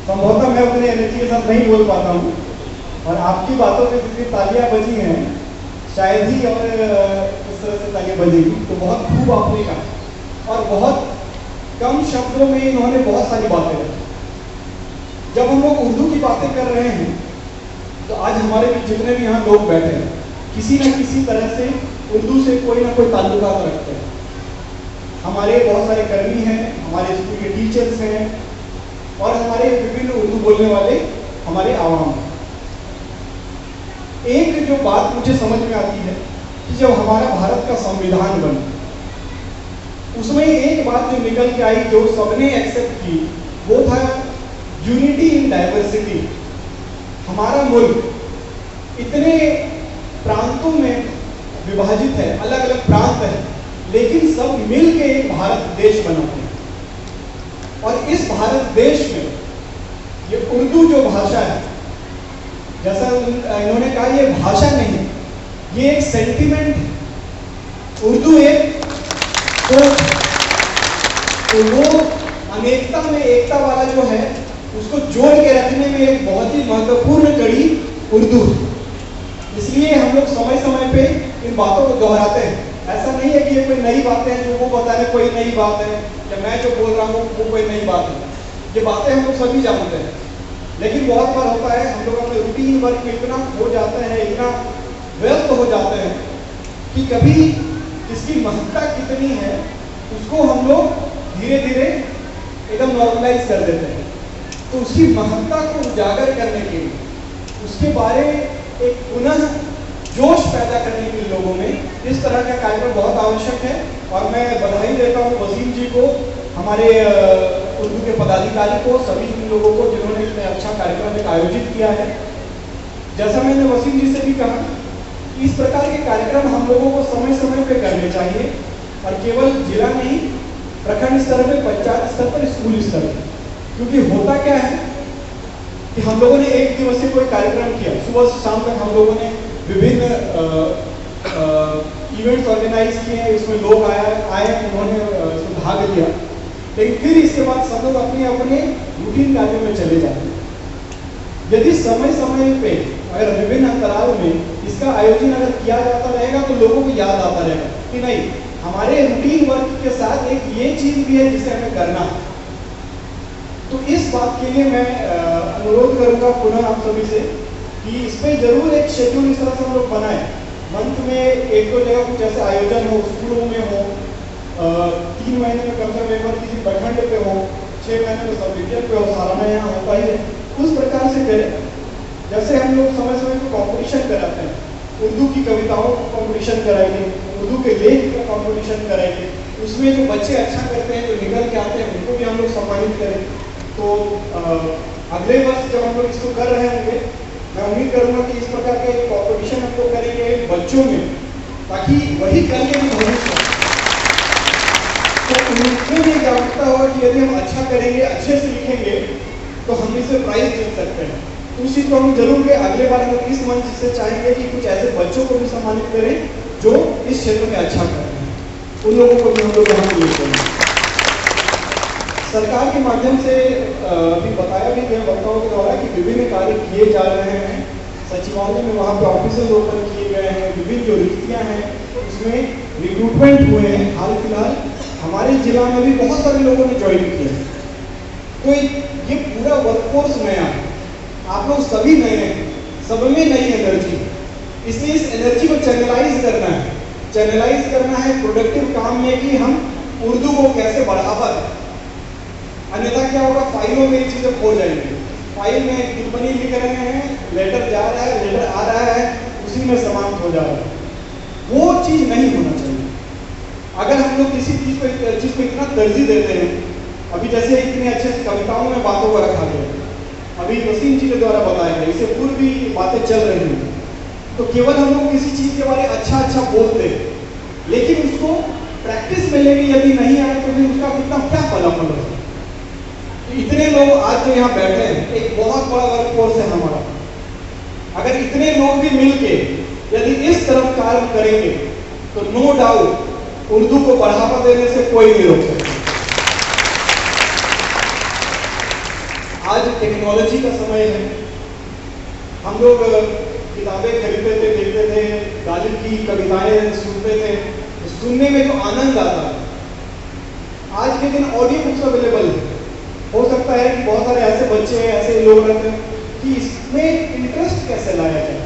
संभवतः मैं उतनी एनर्जी के साथ नहीं बोल पाता हूँ, और आपकी बातों पे जितनी तालियां बजी हैं शायद ही और इस तरह से तालियां बजेगी। तो बहुत खूब आपने कहा और बहुत कम शब्दों में इन्होंने बहुत सारी बातें रखी। जब हम लोग उर्दू की बातें कर रहे हैं तो आज हमारे जितने भी यहाँ लोग बैठे हैं किसी न किसी तरह से उर्दू से कोई ना कोई ताल्लुकात रखते हैं। हमारे बहुत सारे कर्मी हैं, हमारे स्कूल के टीचर्स हैं और हमारे विभिन्न उर्दू बोलने वाले हमारे आवाम हैं। एक जो बात मुझे समझ में आती है कि जब हमारा भारत का संविधान बना उसमें एक बात जो निकल के आई जो सबने एक्सेप्ट की वो था यूनिटी इन डाइवर्सिटी। हमारा मुल्क इतने प्रांतों में विभाजित है, अलग अलग प्रांत है, लेकिन सब मिल के एक भारत देश बनाते हैं। और इस भारत देश में ये उर्दू जो भाषा है, जैसा इन्होंने कहा, ये भाषा नहीं है, ये एक सेंटिमेंट है। उर्दू एक तो वो अनेकता में एकता वाला जो है उसको जोड़ के रखने में एक बहुत ही महत्वपूर्ण कड़ी उर्दू है। इसलिए हम लोग समय समय पे इन बातों को दोहराते हैं। ऐसा नहीं है कि ये कोई नई बातें हैं जो वो बता रहे कोई नई बात है, या मैं जो बोल रहा हूँ वो कोई नई बात है। ये बातें हम लोग सभी जानते हैं, लेकिन बहुत बार होता है हम लोग अपने रूटीन वर्क में इतना हो जाते हैं, इतना व्यस्त हो जाते हैं कि कभी इसकी महत्ता कितनी है उसको हम लोग धीरे धीरे एकदम नॉर्मलाइज कर देते हैं। तो उसकी महत्ता को उजागर करने के लिए, उसके बारे एक पुनः जोश पैदा करने के लिए लोगों में इस तरह का कार्यक्रम बहुत आवश्यक है। और मैं बधाई देता हूँ वसीम जी को, हमारे उर्दू के पदाधिकारी को, सभी लोगों को जिन्होंने इतने अच्छा कार्यक्रम एक आयोजित किया है। जैसा मैंने वसीम जी से भी कहा, इस प्रकार के कार्यक्रम हम लोगों को समय समय पे करने चाहिए, और केवल जिला नहीं, प्रखंड स्तर पे, पंचायत स्तर पर, स्कूल स्तर पर। क्योंकि होता क्या है कि हम लोगों ने एक दिवसीय कोई कार्यक्रम किया, सुबह से शाम तक हम लोगों ने विभिन्न इवेंट्स ऑर्गेनाइज किए, इसमें लोग आए, उन्होंने इसमें भाग लिया, लेकिन फिर इसके बाद सब लोग अपने अपने रूटीन कार्यों में चले जाते हैं। यदि समय समय पे अगर विभिन्न अंतराल में इसका आयोजन अगर किया जाता रहेगा तो लोगों को याद आता रहेगा कि नहीं, हमारे रूटीन वर्क के साथ एक ये चीज भी है जिसे हमें करना है। तो इस बात के लिए मैं अनुरोध करूंगा पुनः आप सभी से कि इस पर जरूर एक शेड्यूल इस तरह से हम लोग बनाए। मंथ में एक दो जगह कुछ ऐसे आयोजन हो, स्कूलों में हो, 3 महीने में कम से कम एक बार किसी प्रखंड पे हो, 6 महीने में सब डिवीजन पे हो, सालाना यहाँ होता ही है, उस प्रकार से करें। जैसे हम लोग समय समय पर कॉम्पिटिशन कराते हैं, उर्दू की कविताओं का कॉम्पिटिशन कराएंगे, उर्दू के लेख का कॉम्पिटिशन कराएंगे, उसमें जो बच्चे अच्छा करते हैं, जो निकल के आते हैं, उनको भी हम लोग सम्मानित करें। तो अगले वर्ष जब हम लोग इसको कर रहे होंगे, मैं उम्मीद करूंगा कि इस प्रकार के कॉम्पिटिशन हम लोग करेंगे बच्चों में, ताकि वही कल के भविष्य तो उनमें ये जागरूकता होगा कि यदि हम अच्छा करेंगे, अच्छे से लिखेंगे, तो हम इसे प्राइज जीत सकते हैं। तो उस चीज को हम जरूर के अगले बार हम इस मंच से चाहेंगे कि कुछ ऐसे बच्चों को भी सम्मानित करें जो इस क्षेत्र में अच्छा कर रहे हैं, उन लोगों को भी हम लोग यहाँ लेते हैं। सरकार के माध्यम से अभी बताया भी गया वक्ताओं के द्वारा कि विभिन्न कार्य किए जा रहे हैं। सचिवालय में वहाँ पे ऑफिसेज ओपन किए गए हैं, विभिन्न जो रिक्तियाँ हैं उसमें रिक्रूटमेंट हुए हैं। हाल फिलहाल हमारे जिला में भी बहुत सारे लोगों ने ज्वाइन किया। तो ये पूरा वर्कफोर्स नया है, आप लोग सभी नए हैं, सब में नई एनर्जी, इसलिए इस एनर्जी को चैनलाइज करना है प्रोडक्टिव काम में कि हम उर्दू को कैसे बढ़ावा दें। अन्यथा क्या होगा, फाइलों में चीजें खो जाएंगी। फाइल में टिप्पणी लिख रहे हैं, लेटर जा रहा है, लेटर आ रहा है, उसी में समाप्त हो जा रहा है। वो चीज नहीं होना चाहिए। अगर हम लोग किसी चीज को इतना तरजीह देते हैं, अभी जैसे इतने अच्छे कविताओं में बातों को रखा गया, अभी वसीम जी के द्वारा बताया गया, इससे पूर्व भी बातें चल रही हैं, तो केवल हम लोग किसी चीज के बारे में अच्छा बोलते हैं, लेकिन उसको प्रैक्टिस में लेके यदि नहीं आए तो फिर उसका कितना क्या फलाफल है। इतने लोग आज जो यहाँ बैठे हैं, एक बहुत बड़ा वर्कफोर्स है हमारा। अगर इतने लोग भी मिलके यदि इस तरफ कार्य करेंगे तो नो डाउट उर्दू को बढ़ावा देने से कोई नहीं रोक सकता। आज टेक्नोलॉजी का समय है, हम लोग किताबें खरीदते थे, देखते थे, गालिब की कविताएं सुनते थे, सुनने में जो आनंद आता है, आज के दिन ऑडियो बुक्स अवेलेबल है। हो सकता है कि बहुत सारे ऐसे बच्चे हैं, ऐसे लोग रहते हैं कि इसमें इंटरेस्ट कैसे लाया जाए।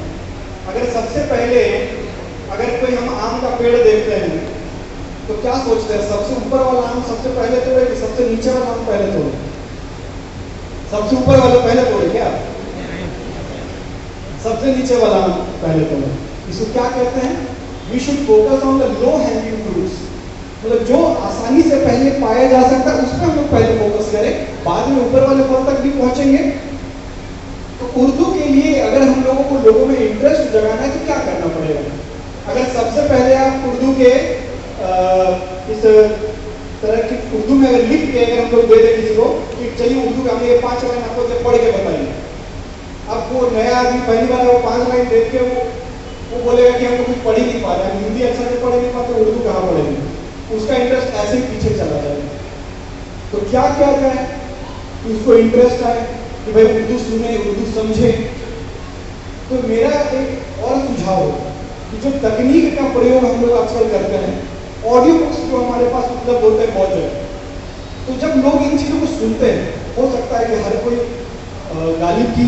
अगर सबसे पहले अगर कोई हम आम का पेड़ देखते हैं तो क्या सोचते हैं, सबसे ऊपर वाला आम सबसे पहले तोड़े कि सबसे नीचे वाला आम पहले तोड़े? सबसे ऊपर वाला पहले तोड़े क्या? सबसे नीचे वाला आम पहले तोड़े। इसको क्या कहते हैं? We should focus on the low hanging fruits, मतलब जो आसानी से पहले पाया जा सकता है उस पर हम लोग पहले फोकस करें, बाद में ऊपर वाले फल तक भी पहुंचेंगे। तो उर्दू के लिए अगर हम लोगों को लोगों में इंटरेस्ट जगाना है तो क्या करना पड़ेगा? अगर सबसे पहले आप उर्दू के इस तरह की उर्दू में अगर लिख के अगर हम लोग दे दें किसी को कि चलिए उर्दू का हमें ये 5 लाइन आपको पढ़ के बताइए, अब वो नया आदमी पहली बार वो 5 लाइन देख के वो बोलेगा कि हम तो कुछ पढ़ ही नहीं पा रहे हैं, हिंदी अच्छा से पढ़ नहीं पाते, उर्दू कहाँ पढ़ेंगे? उसका इंटरेस्ट ऐसे ही पीछे चला जाएगा। तो क्या किया जाए कि उसको इंटरेस्ट आए कि भाई उर्दू सुने, उर्दू समझे? तो मेरा एक और सुझाव है कि जो तकनीक का प्रयोग हम लोग आजकल करते हैं, ऑडियो बुक्स जो हमारे पास उपलब्ध होते हैं बहुत जगह, तो जब लोग इन चीज़ों को सुनते हैं, हो सकता है कि हर कोई गालिब की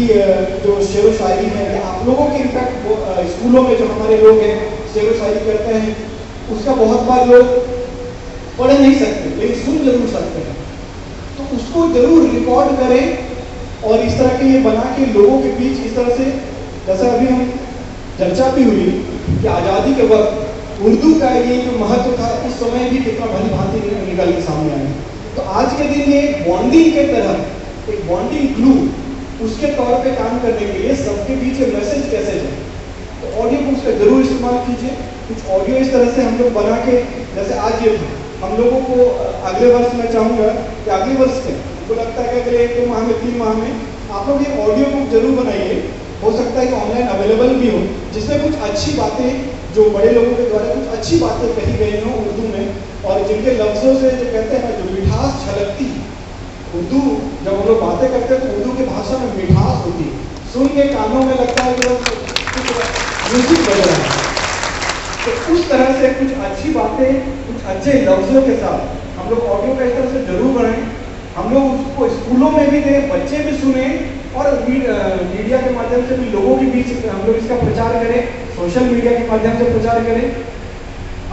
जो शेर व शायरी है, या आप लोगों के इनफैक्ट स्कूलों में जो हमारे लोग हैं शेर व शायरी करते हैं, उसका बहुत बार लोग पढ़ नहीं सकते लेकिन सुन जरूर सकते हैं। तो उसको जरूर रिकॉर्ड करें और इस तरह के ये बना के लोगों के बीच इस तरह से, जैसा अभी हम चर्चा भी हुई कि आज़ादी के वक्त उर्दू का ये जो महत्व था उस समय भी कितना भली भांति निकल के सामने आया। तो आज के दिन ये बॉन्डिंग के तरह, एक बॉन्डिंग ग्लू उसके तौर पे काम करने के लिए सबके बीच मैसेज कैसे जाए, तो ऑडियो बुक्स का जरूर इस्तेमाल कीजिए। कुछ ऑडियो इस तरह से हम लोग बना के, जैसे आज ये हम लोगों को अगले वर्ष मैं चाहूँगा कि अगले वर्ष के हमको लगता है कि अगले 1-2 माह में 3 माह में आप लोग ये ऑडियो बुक जरूर बनाइए। हो सकता है कि ऑनलाइन अवेलेबल भी हो, जिसमें कुछ अच्छी बातें जो बड़े लोगों के द्वारा कुछ अच्छी बातें कही गई हों उर्दू में, और जिनके लफ्ज़ों से जो कहते हैं जो मिठास छलकती है। उर्दू जब हम लोग बातें करते हैं तो उर्दू की भाषा में मिठास होती है, सुन के कानों में लगता है कि म्यूजिक बज रहा है। तो उस तरह से कुछ अच्छी बातें कुछ अच्छे लफ्ज़ों के साथ हम लोग ऑडियो का इस तरह से जरूर बनाएं। हम लोग उसको स्कूलों में भी दें, बच्चे भी सुने, और मीडिया के माध्यम से भी लोगों के बीच हम लोग इसका प्रचार करें, सोशल मीडिया के माध्यम से प्रचार करें।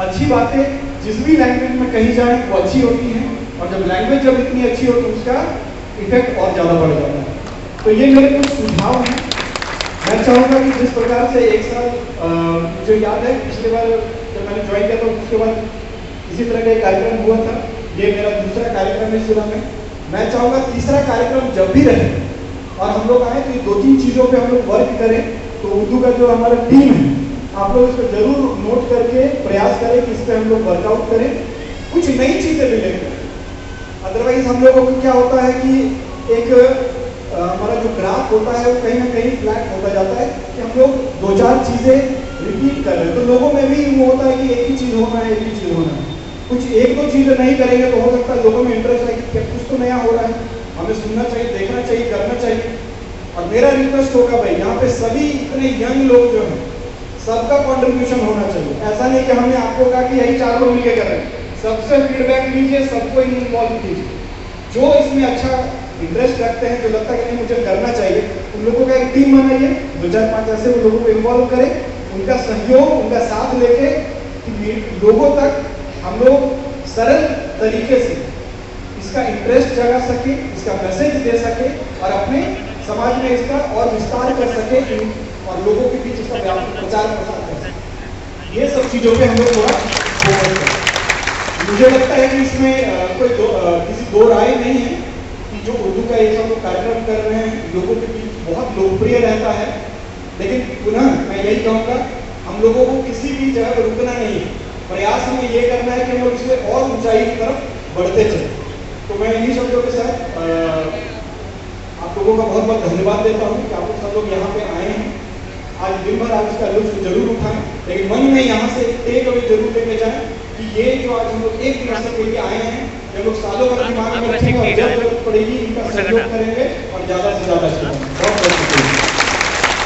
अच्छी बातें जिस भी लैंग्वेज में कही जाए वो अच्छी होती हैं, और जब लैंग्वेज जब इतनी अच्छी हो तो उसका इफेक्ट और ज़्यादा बढ़ जाता है। तो ये मेरे कुछ सुझाव हैं। मैं चाहूँगा कि जिस प्रकार से एक साल मुझे याद है पिछले बार जब मैंने ज्वाइन किया था उसके बाद इसी तरह का एक कार्यक्रम हुआ था, ये मेरा दूसरा कार्यक्रम है सुबह में। मैं चाहूँगा तीसरा कार्यक्रम जब भी रहे और हम लोग आए तो ये 2-3 चीज़ों पे हम लोग वर्क करें। तो उर्दू का जो हमारा टीम है, आप लोग इसको जरूर नोट करके प्रयास करें कि इस पर हम लोग वर्कआउट करें, कुछ नई चीज़ें भी लेकर। अदरवाइज हम लोगों को क्या होता है कि एक हमारा जो ग्राफ होता है वो कहीं ना कहीं फ्लैट होता जाता है कि हम लोग 2-4 चीज़ें रिपीट कर रहे हैं। तो लोगों में भी वो होता है कि एक ही चीज़ होना है, एक ही चीज़ होना है। कुछ 1-2 चीज़ें नहीं करेंगे तो हो सकता है लोगों में इंटरेस्ट है कि कुछ तो नया हो रहा है, हमें सुनना चाहिए, देखना चाहिए, करना चाहिए। और मेरा रिक्वेस्ट होगा भाई, यहाँ पे सभी इतने यंग लोग जो हैं सबका कंट्रीब्यूशन होना चाहिए। ऐसा नहीं कि हमने आपको कहा कि यही 4 लोग मिलकर कर रहे हैं, सबसे फीडबैक लीजिए, सबको इन्वॉल्व कीजिए। जो इसमें अच्छा इंटरेस्ट रखते हैं, जो लगता है कि नहीं मुझे करना चाहिए, उन लोगों का एक टीम बनाइए, 2-4-5 ऐसे वो लोगों को इन्वॉल्व करें, उनका सहयोग, उनका साथ लेके कि लोगों तक हम लोग सरल तरीके से इसका इंटरेस्ट जगा सके, इसका मैसेज दे सके और अपने समाज में इसका और विस्तार कर सके और लोगों के बीच इसका व्यापक प्रचार प्रसार कर सके। ये सब चीज़ों पे हम लोग थोड़ा फोकस करें। मुझे लगता है कि इसमें कोई किसी दो राय नहीं है कि जो उर्दू का ये सब कार्यक्रम कर रहे हैं लोगों के बीच बहुत लोकप्रिय रहता है। लेकिन पुनः मैं यही कहूँगा, हम लोगों को किसी भी जगह पर रुकना नहीं है, प्रयास हमें ये करना है कि हम लोग इससे और ऊंचाई की तरफ बढ़ते चलें। तो मैं इन्हीं शब्दों के साथ आप लोगों का बहुत बहुत धन्यवाद देता हूँ कि आप लोग सब लोग यहाँ पे आए हैं। आज दिन भर आप इसका लुत्फ जरूर उठाएं, लेकिन मन में यहाँ से टेक अवे जरूर लेके जाएं कि ये जो आज हम लोग एक दिन से लेके आए हैं, जब लोग सालों भर दिमाग में रखेंगे और जब जरूरत पड़ेगी इनका सहयोग करेंगे और ज्यादा से ज्यादा शेयर